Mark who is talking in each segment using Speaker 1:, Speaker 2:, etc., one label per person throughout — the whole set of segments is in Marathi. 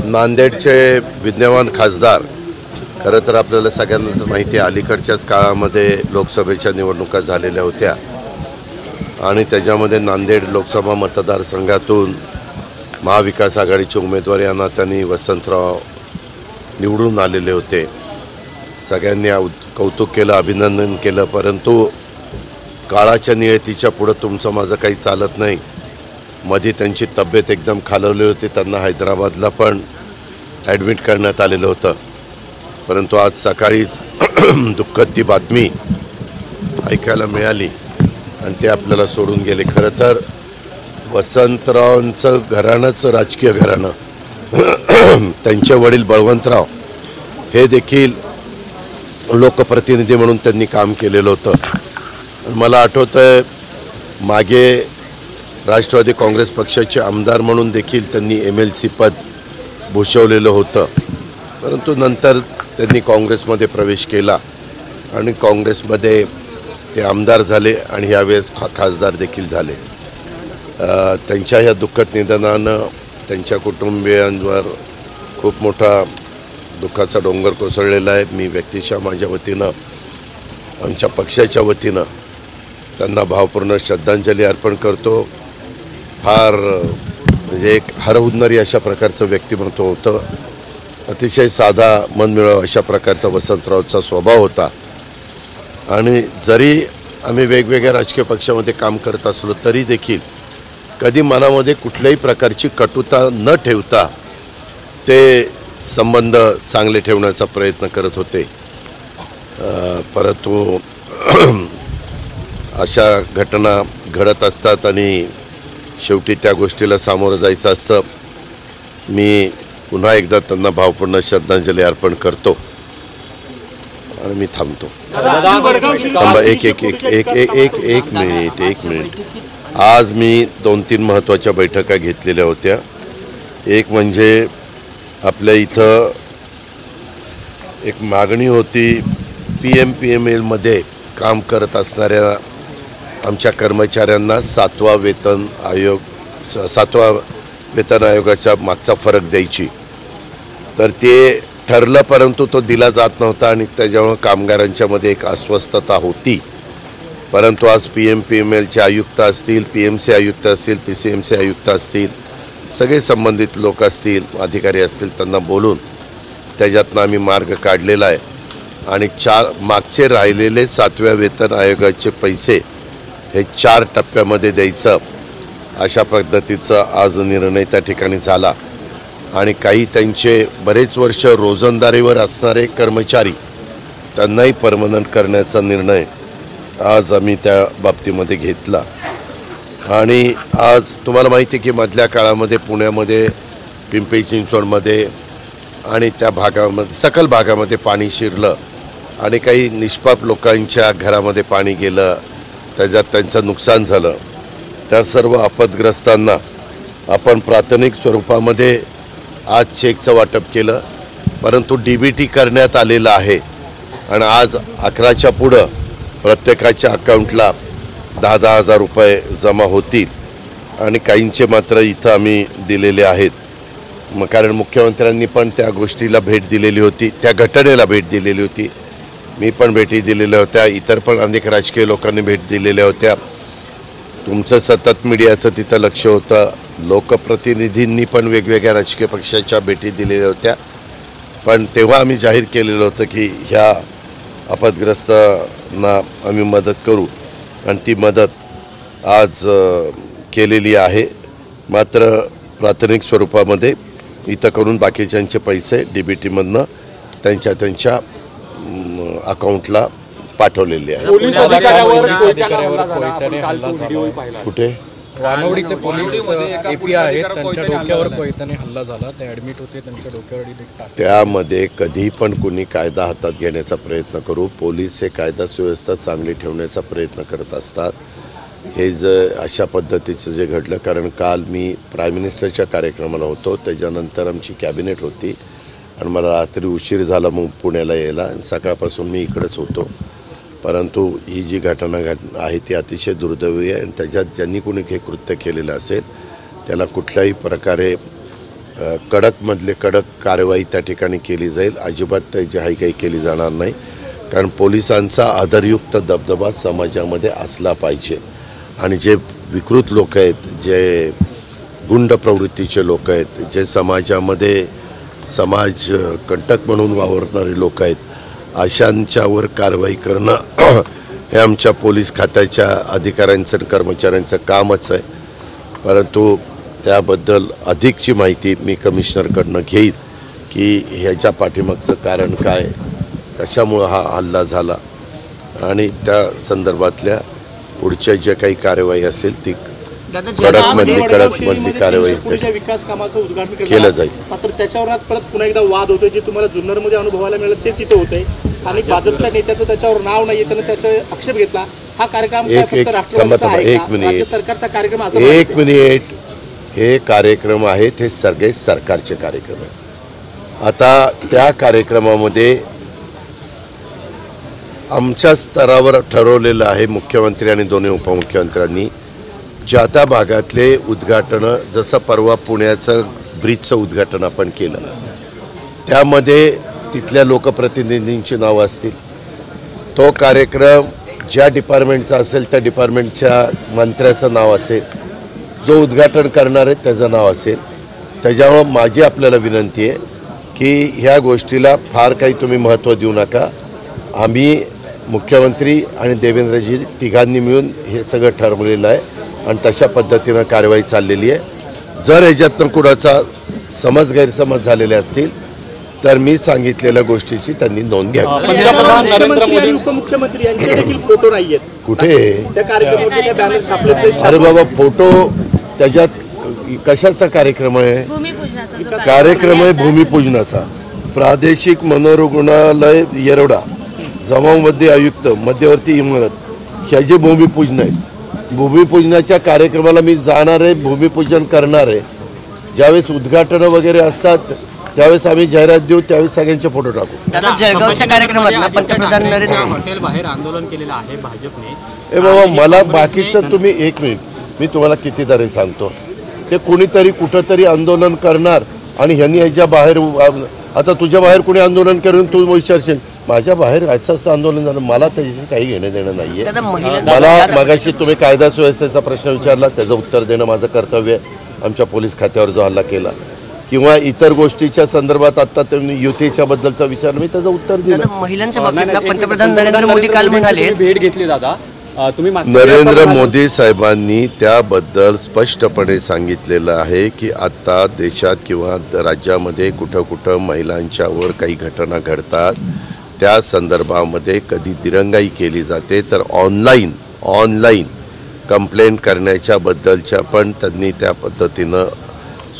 Speaker 1: नांदेडचे विद्यमान खासदार खरं तर आपल्याला सगळ्यांना माहिती आहे, अलीकडच्याच काळामध्ये लोकसभेच्या निवडणुका झालेल्या होत्या आणि त्याच्यामध्ये नांदेड लोकसभा मतदारसंघातून महाविकास आघाडीचे उमेदवार या नात्याने वसंतराव निवडून आलेले होते। सगळ्यांनी कौतुक केलं, अभिनंदन केलं, परंतु काळाच्या नियतीच्या पुढे तुमचं माझं काही चालत नाही। मध्ये त्यांची तब्येत एकदम खालावली होती, त्यांना हैदराबादला पण ॲडमिट करण्यात आलेलं होतं, परंतु आज सकाळीच दुःखद ती बातमी ऐकायला मिळाली आणि ते आपल्याला सोडून गेले। खरं तर वसंतरावांचं घराणंच राजकीय घराणं, त्यांचे वडील बळवंतराव हे देखील लोकप्रतिनिधी म्हणून त्यांनी काम केलेलं होतं। मला आठवतंय मागे राष्ट्रवादी काँग्रेस पक्षाचे आमदार म्हणून देखील त्यांनी MLC पद भूषवलेलं होतं, परंतु नंतर त्यांनी काँग्रेसमध्ये प्रवेश केला आणि काँग्रेसमध्ये ते आमदार झाले आणि यावेळेस खासदार देखील झाले। त्यांच्या या दुःखद निधनानं त्यांच्या कुटुंबियांवर खूप मोठा दुःखाचा डोंगर कोसळलेला आहे। मी व्यक्तिशः माझ्या वतीनं, आमच्या पक्षाच्या वतीनं त्यांना भावपूर्ण श्रद्धांजली अर्पण करतो। फार म्हणजे एक हरहुन्नरी अशा प्रकारचं व्यक्तिमत्व होतं, अतिशय साधा मनमिळावू अशा प्रकारचा वसंतरावचा स्वभाव होता आणि जरी आम्ही वेगवेगळ्या राजकीय पक्षामध्ये काम करत असलो तरी देखील कधी मनामध्ये कुठल्याही प्रकारची कटुता न ठेवता ते संबंध चांगले ठेवण्याचा प्रयत्न करत होते। परंतु अशा घटना घडत असतात आणि शेवटी त्या गोष्टीला सामोरं जायचं असतं। मी पुन्हा एकदा त्यांना भावपूर्ण श्रद्धांजली अर्पण करतो आणि मी थांबतो। थांबा, एक मिनिट। आज मी 2-3 महत्त्वाच्या बैठका घेतलेल्या होत्या। एक म्हणजे आपल्या इथं एक मागणी होती, PMPMLमध्ये काम करत असणाऱ्या आमच्या कर्मचाऱ्यांना 7वा वेतन आयोगाच्या मागचा फरक द्यायची, तर ते ठरलं परंतु तो दिला जात नव्हता आणि त्याच्यामुळे कामगारांच्यामध्ये एक अस्वस्थता होती। परंतु आज PMPMLचे आयुक्त असतील, PMC आयुक्त असतील, PCMC आयुक्त असतील, सगळे संबंधित लोक असतील, अधिकारी असतील, त्यांना बोलून त्याच्यातनं आम्ही मार्ग काढलेला आहे आणि मागचे राहिलेले 7व्या वेतन आयोगाचे पैसे हे 4 टप्प्यामध्ये द्यायचं अशा पद्धतीचा आज निर्णय त्या ठिकाणी झाला आणि काही त्यांचे बरेच वर्ष रोजंदारीवर असणारे कर्मचारी त्यांनाही परमनंट करण्याचा निर्णय आज आम्ही त्या बाबतीमध्ये घेतला। आणि आज तुम्हाला माहिती आहे की मधल्या काळामध्ये पुण्यामध्ये, पिंपरी चिंचवडमध्ये आणि त्या भागामध्ये, सकल भागामध्ये पाणी शिरलं आणि काही निष्पाप लोकांच्या घरामध्ये पाणी गेलं, त्याच्यात त्यांचं नुकसान झालं। त्या सर्व आपदग्रस्तांना आपण प्राथमिक स्वरूपामध्ये आज चेकचं वाटप केलं, परंतु DBT करण्यात आलेलं आहे आणि आज 11च्या पुढं प्रत्येकाच्या अकाउंटला 10-10 हजार रुपये जमा होतील आणि काहींचे मात्र इथं आम्ही दिलेले आहेत। मग कारण मुख्यमंत्र्यांनी पण त्या गोष्टीला भेट दिलेली होती, त्या घटनेला भेट दिलेली होती, मी पण भेटी दिलेल्या होत्या, इतर पण अनेक राजकीय लोकांनी भेट दिलेल्या होत्या। तुमचं सतत मीडियाचं तिथं लक्ष होतं, लोकप्रतिनिधींनी पण वेगवेगळ्या राजकीय पक्षाच्या भेटी दिलेल्या होत्या, पण तेव्हा आम्ही जाहीर केलेलं होतं की ह्या आपदग्रस्तांना आम्ही मदत करू आणि ती मदत आज केलेली आहे। मात्र प्राथमिक स्वरूपामध्ये इथं करून बाकीच्यांचे पैसे DBTमधनं त्यांच्या अकाउंटला पाठवलेले आहे। कुठे
Speaker 2: वानवडीचे पोलीस AP आहेत, त्यांच्या डोक्यावर कोयत्याने हल्ला झाला, ते ॲडमिट होते, त्यांच्या डोक्यावर
Speaker 1: त्यामध्ये कधी पण कुणी कायदा हातात घेण्याचा प्रयत्न करू, पोलीस हे कायदा सुव्यवस्था चांगली ठेवण्याचा प्रयत्न करत असतात। हे अशा पद्धतीचं जे घडलं, कारण काल मी प्राईम मिनिस्टरच्या कार्यक्रमाला होतो, त्याच्यानंतर आमची कॅबिनेट होती आणि मला रात्री उशीर झाला मग पुण्याला यायला आणि सकाळपासून मी इकडेच होतो। परंतु ही जी घटना आहे ती अतिशय दुर्दैवी आहे आणि त्याच्यात ज्यांनी कोणी हे कृत्य केलेलं असेल त्याला कुठल्याही प्रकारे कडकमधले कडक कारवाई त्या ठिकाणी केली जाईल. अजिबात त्याची हायकाई केली जाणार नाही, कारण पोलिसांचा आदरयुक्त दबदबा समाजामध्ये असला पाहिजे. आणि जे विकृत लोक आहेत, जे गुंड प्रवृत्तीचे लोक आहेत, जे समाजामध्ये समाज कंटक म्हणून वावरणारे लोक आहेत, अशांच्यावर कारवाई करणं हे आमच्या पोलीस खात्याच्या अधिकाऱ्यांचं आणि कर्मचाऱ्यांचं कामच आहे. परंतु त्याबद्दल अधिकची माहिती मी कमिशनरकडनं घेईन की ह्याच्या पाठीमागचं कारण काय, कशामुळं हा हल्ला झाला आणि त्या संदर्भातल्या पुढच्या जे काही कारवाई असेल ती कडकमधली कारवाई
Speaker 3: विकास कामाचं उद्घाटन
Speaker 1: केलं जाईल.
Speaker 3: मात्र त्याच्यावर आज परत पुन्हा एकदा वाद होतोय, जे तुम्हाला जुन्नरमध्ये अनुभवायला मिळालं तेच इथं होतंय. आणि भाजपच्या नेत्याचं त्याच्यावर नाव नाही, त्यानं त्याचा आक्षेप घेतला. हा कार्यक्रम सरकारचा कार्यक्रम
Speaker 1: एक मिनिट, हे कार्यक्रम आहेत, हे सगळे सरकारचे कार्यक्रम आहेत. आता त्या कार्यक्रमामध्ये आमच्या स्तरावर ठरवलेलं आहे, मुख्यमंत्री आणि दोन्ही उपमुख्यमंत्र्यांनी ज्या त्या भागातले उद्घाटनं, जसं परवा पुण्याचं ब्रिजचं उद्घाटन आपण केलं, त्यामध्ये तिथल्या लोकप्रतिनिधींची नावं असतील. तो कार्यक्रम ज्या डिपार्टमेंटचा असेल त्या डिपार्टमेंटच्या मंत्र्याचं नाव असेल, जो उद्घाटन करणार आहे त्याचं नाव असेल. त्याच्यामुळं माझी आपल्याला विनंती आहे की ह्या गोष्टीला फार काही तुम्ही महत्त्व देऊ नका. आम्ही मुख्यमंत्री आणि देवेंद्रजी तिघांनी मिळून हे सगळं ठरवलेलं आहे आणि तशा पद्धतीनं कारवाई चाललेली आहे. जर ह्याच्यातनं कुणाचा गैरसमज झालेले असतील तर मी सांगितलेल्या गोष्टीची त्यांनी नोंद घ्यावी.
Speaker 3: मुख्यमंत्री यांचे देखील फोटो नाहीयेत
Speaker 1: कुठे?
Speaker 3: अरे
Speaker 1: अरे बाबा, फोटो त्याच्यात कशाचा कार्यक्रम आहे? कार्यक्रम आहे भूमिपूजनाचा. प्रादेशिक मनोरुग्णालय येरवडा, जमावमध्ये आयुक्त, मध्यवर्ती इमारत, ह्याचे भूमिपूजन आहे. भूमिपूजनाच्या कार्यक्रमाला मी जाणार आहे, भूमिपूजन करणार आहे. ज्यावेळेस उद्घाटनं वगैरे असतात त्यावेळेस आम्ही जाहिरात देऊ, त्यावेळेस सगळ्यांचे फोटो टाकू.
Speaker 4: जळगावच्या कार्यक्रमात पंतप्रधान नरेंद्र
Speaker 3: हॉटेल बाहेर आंदोलन केलेलं आहे भाजपने.
Speaker 1: ए बाबा, मला बाकीचं तुम्ही एक मिनिट, मी तुम्हाला कितीतरी सांगतो, ते कुणीतरी कुठंतरी आंदोलन करणार आणि ह्यांनी ह्याच्या बाहेर, आता तुझ्या बाहेर कोणी आंदोलन करून तू विचारशील माझ्या बाहेर याचं आंदोलन झालं, मला त्याच्याशी काही घेणं देणं नाहीये. मला मगाशी तुम्ही कायदा सुव्यवस्थेचा प्रश्न विचारला, त्याचं उत्तर देणं माझं कर्तव्य आहे. आमच्या पोलीस खात्यावर जो हल्ला केला किंवा इतर गोष्टीच्या संदर्भात आता त्यांनी युतीच्या बद्दलचा विचारलं, मी त्याचं उत्तर दिलं.
Speaker 4: महिलांच्या बाबतीत पंतप्रधान नरेंद्र मोदी काल म्हणाले,
Speaker 3: भेट घेतली दादा तुम्ही.
Speaker 1: नरेंद्र मोदी साहेबांनी त्याबद्दल स्पष्टपणे सांगितलेलं आहे की आता देशात किंवा राज्यामध्ये कुठं कुठं महिलांच्यावर काही घटना घडतात, त्या संदर्भामध्ये कधी दिरंगाई केली जाते तर ऑनलाईन कंप्लेंट करण्याच्या बद्दलच्या पण त्यांनी त्या पद्धतीनं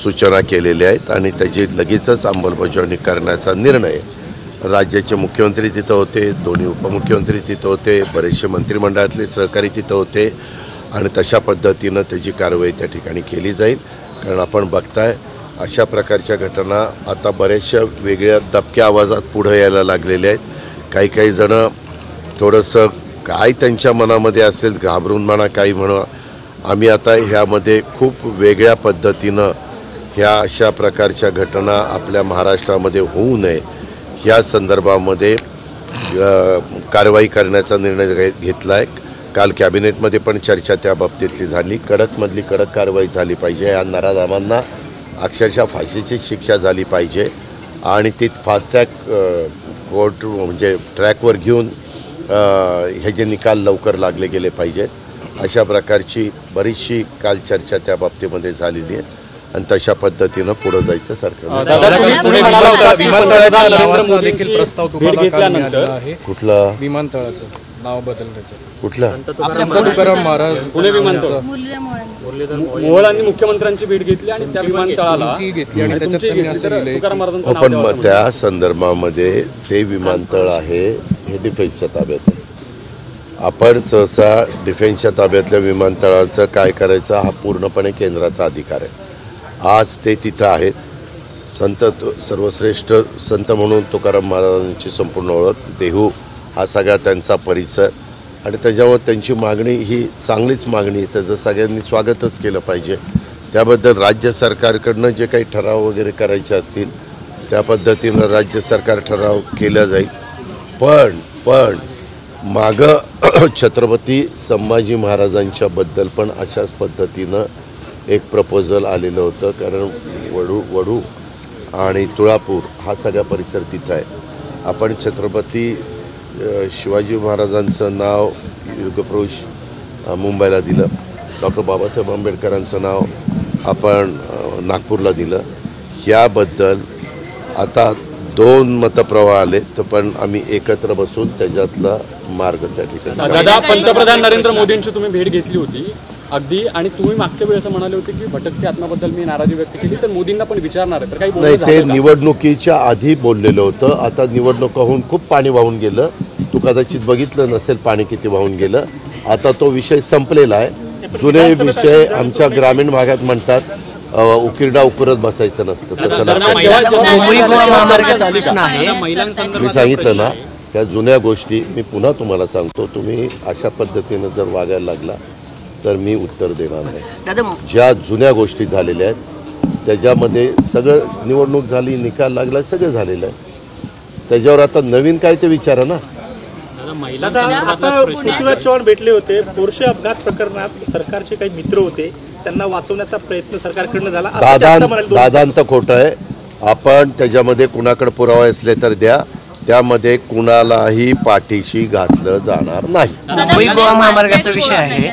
Speaker 1: सूचना केलेल्या आहेत आणि त्याची लगेचच अंमलबजावणी करण्याचा निर्णय राज्याचे मुख्यमंत्री तिथं होते, दोन्ही उपमुख्यमंत्री तिथं होते, बरेचसे मंत्रिमंडळातले सहकारी तिथं होते आणि तशा पद्धतीनं त्याची कारवाई त्या ठिकाणी केली जाईल. कारण आपण बघताय अशा प्रकारच्या घटना आता बऱ्याचशा वेगळ्या दबक्या आवाजात पुढं यायला लागलेल्या आहेत. काही जणं थोडंसं काय त्यांच्या मनामध्ये असेल, घाबरून म्हणा काही म्हणा, आम्ही आता ह्यामध्ये खूप वेगळ्या पद्धतीनं ह्या अशा प्रकारच्या घटना आपल्या महाराष्ट्रामध्ये होऊ नये ह्या संदर्भामध्ये कारवाई करण्याचा निर्णय घेतला आहे. काल कॅबिनेटमध्ये पण चर्चा त्या बाबतीतली झाली. कडकमधली कडक कारवाई झाली पाहिजे. या नराधामांना अक्षरशः फाशीची शिक्षा झाली पाहिजे आणि ती फास्ट ट्रॅक कोर्ट म्हणजे ट्रॅकवर घेऊन ह्याचे निकाल लवकर लागले गेले पाहिजेत. अशा प्रकारची बरीचशी काल चर्चा त्या बाबतीमध्ये झालेली आहे आणि तशा पद्धतीनं पुढे जायचं सरकार. कुठला
Speaker 2: विमानतळाचं नाव बदलण्याचं?
Speaker 1: कुठला?
Speaker 2: तुकाराम महाराज
Speaker 3: पुणे विमानतळ. मोहोळ यांनी मुख्यमंत्र्यांची भेट घेतली आणि त्या विमानतळाला
Speaker 2: घेतली आणि त्याच्यात त्यांनी असं लिहिलंय
Speaker 3: तुकाराम महाराजांचं नाव
Speaker 1: पण मग त्या संदर्भामध्ये ते विमानतळ आहे हे डिफेन्सच्या ताब्यात आहे. आपण सहसा डिफेन्सच्या ताब्यातल्या विमानतळाचं काय करायचं हा पूर्णपणे केंद्राचा अधिकार आहे. आज ते तिथं आहेत. सर्वश्रेष्ठ संत म्हणून तुकाराम महाराजांची संपूर्ण ओळख, देहू हा सगळा त्यांचा परिसर आणि त्याच्यावर त्यांची मागणी ही चांगलीच मागणी आहे. त्याचं सगळ्यांनी स्वागतच केलं पाहिजे. त्याबद्दल राज्य सरकारकडनं जे काही ठराव वगैरे करायचे असतील त्या पद्धतीनं राज्य सरकार ठराव केला जाईल. पण मागं छत्रपती संभाजी महाराजांच्या बद्दल पण अशाच पद्धतीनं एक प्रपोजल आलेलं होतं. कारण वडू आणि तुळापूर हा सगळा परिसर तिथं आहे. आपण छत्रपती शिवाजी महाराजांचं नाव युगपुरुष मुंबईला दिलं, डॉक्टर बाबासाहेब आंबेडकरांचं नाव आपण नागपूरला दिलं. ह्याबद्दल आता 2 मतप्रवाह आले, तर पण आम्ही एकत्र बसून त्याच्यातला मार्ग त्या ठिकाणी.
Speaker 5: दादा, पंतप्रधान नरेंद्र मोदींची तुम्ही भेट घेतली होती अगदी, आणि तुम्ही मागच्या वेळेस असं म्हणाले होते की भटकती आत्माबद्दल मी नाराजी व्यक्त केली, तर मोदींना पण विचारणार आहे, तर काही
Speaker 1: नाही, ते निवडणुकीच्या आधी बोललेलं होतं. आता निवडणूक होऊन खूप पाणी वाहून गेलं. तू कदाचित बघितलं नसेल पाणी किती वाहून गेलं. आता तो विषय संपलेला आहे. जुने विषय आमच्या ग्रामीण भागात म्हणतात उकिरडा उकरत बसायचं नसतं, तसं मी सांगितलं ना. त्या जुन्या गोष्टी मी पुन्हा तुम्हाला सांगतो. तुम्ही अशा पद्धतीनं जर वागायला लागला तर मी उत्तर देणार नाही. ज्या जुन्या गोष्टी झालेल्या आहेत त्याच्यामध्ये सगळं निवडणूक झाली, निकाल लागला, सगळं झालेलं आहे. त्याच्यावर आता नवीन काय ते विचारा ना.
Speaker 3: आता पृथ्वीराज चव्हाण भेटले होते. पोर्शे अपघात प्रकरणात सरकारचे काही मित्र होते, त्यांना वाचवण्याचा प्रयत्न सरकारकडनं झाला.
Speaker 1: दादांत खोटं आहे. आपण त्याच्यामध्ये कुणाकडे पुरावा असले तर द्या. त्यामध्ये कुणालाही पाठीशी घातलं जाणार नाही.
Speaker 4: मुंबई गोवा महामार्गाचा विषय आहे.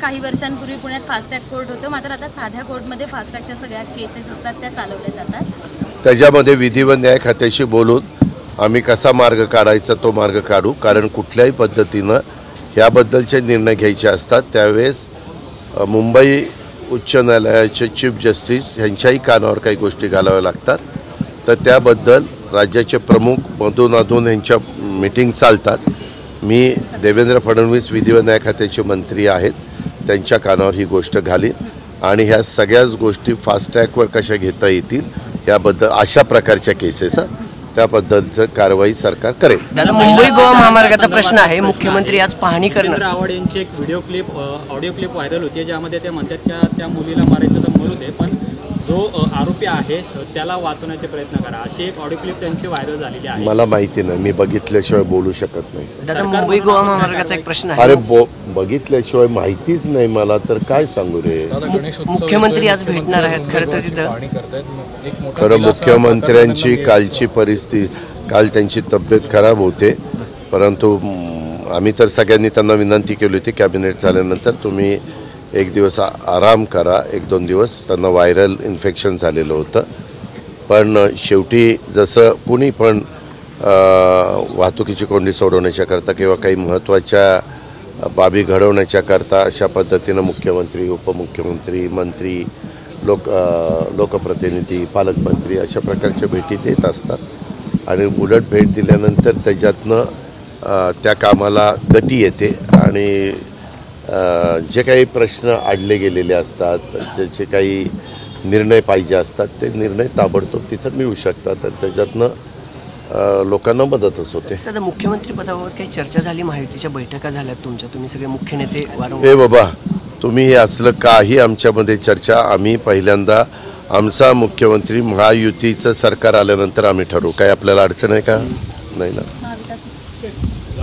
Speaker 6: काही वर्षांपूर्वी पुण्यात फास्टॅग कोर्ट होतं, मात्र आता साध्या कोर्टमध्ये फास्टॅगच्या सगळ्या केसेस असतात त्या चालवल्या जातात.
Speaker 1: त्याच्यामध्ये विधी व न्याय खात्याशी बोलून आम्ही कसा मार्ग काढायचा तो मार्ग काढू. कारण कुठल्याही पद्धतीनं ह्याबद्दलचे निर्णय घ्यायचे असतात त्यावेळेस मुंबई उच्च न्यायालयाचे चीफ जस्टिस यांच्याही कानावर काही गोष्टी घालाव्या लागतात. तर त्याबद्दल राज्याचे प्रमुख मधून यांच्या मीटिंग चालतात. मी देवेंद्र फडणवीस विधी व न्याय खात्याचे मंत्री आहेत, त्यांच्या कानावर ही गोष्ट घालीन आणि ह्या सगळ्याच गोष्टी फास्टॅगवर कशा घेता येतील याबद्दल अशा प्रकारच्या केसेस त्याबद्दलचं कारवाई सरकार करेल.
Speaker 4: दादा, मुंबई गोवा महामार्गाचा प्रश्न आहे. मुख्यमंत्री आज पाहणी करणार.
Speaker 5: आव्हाड यांची एक ऑडिओ क्लिप व्हायरल होती, ज्यामध्ये ते म्हणतात की त्या मुलीला मारायचं तर मरू दे, पण जो आरोपी आहे त्याला वाचवण्याचे प्रयत्न करा, अशी एक ऑडिओ क्लिप त्यांची व्हायरल झालेली आहे.
Speaker 1: मला माहिती नाही, मी बघितल्याशिवाय बोलू शकत नाही.
Speaker 4: दादा, मुंबई गोवा महामार्गाचा एक प्रश्न आहे.
Speaker 1: अरे बघितल्याशिवाय माहितीच नाही मला तर काय सांगू रे.
Speaker 4: मुख्यमंत्री आज भेटणार आहेत. खरं तर
Speaker 1: खरं मुख्यमंत्र्यांची कालची परिस्थिती, काल त्यांची तब्येत खराब होते, परंतु आम्ही तर सगळ्यांनी त्यांना विनंती केली होती कॅबिनेट झाल्यानंतर तुम्ही एक दिवस आराम करा, 1-2 दिवस. त्यांना व्हायरल इन्फेक्शन झालेलं होतं. पण शेवटी जसं कुणी पण वाहतुकीची कोंडी सोडवण्याच्याकरता किंवा काही महत्त्वाच्या बाबी घडवण्याच्याकरता अशा पद्धतीनं मुख्यमंत्री, उपमुख्यमंत्री, मंत्री, लोकप्रतिनिधी, पालकमंत्री अशा प्रकारच्या भेटी देत असतात आणि उलट भेट दिल्यानंतर त्याच्यातनं त्या कामाला गती येते आणि जे काही प्रश्न अडले गेलेले असतात, ज्याचे काही निर्णय पाहिजे असतात ते निर्णय ताबडतोब तिथं मिळू शकतात आणि त्याच्यातनं लोकांना मदतच होते.
Speaker 4: दादा, मुख्यमंत्री पदाबाबत काही चर्चा झाली? महायुतीच्या बैठका झाल्यात तुमच्या, तुम्ही सगळे मुख्य नेते
Speaker 1: हे बाबा तुम्ही हे असलं काही आमच्यामध्ये चर्चा. आम्ही पहिल्यांदा आमचा मुख्यमंत्री महायुतीचं सरकार आल्यानंतर आम्ही ठरवू. काय आपल्याला अडचण आहे का? नाही ना.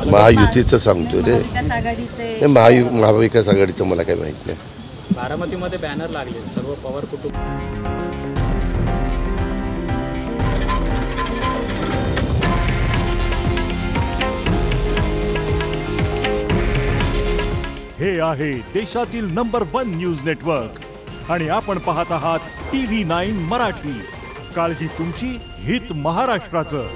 Speaker 1: महायुतीचं सांगतो रे. महाविकास आघाडीचं मला काही माहित नाही.
Speaker 5: बारामतीमध्ये बॅनर लागले सर्व पवार कुटुंब.
Speaker 7: हे आहे देशातील नंबर 1 न्यूज नेटवर्क आणि आपण पाहत आहात TV9 मराठी. काळजी तुमची, हित महाराष्ट्राचं.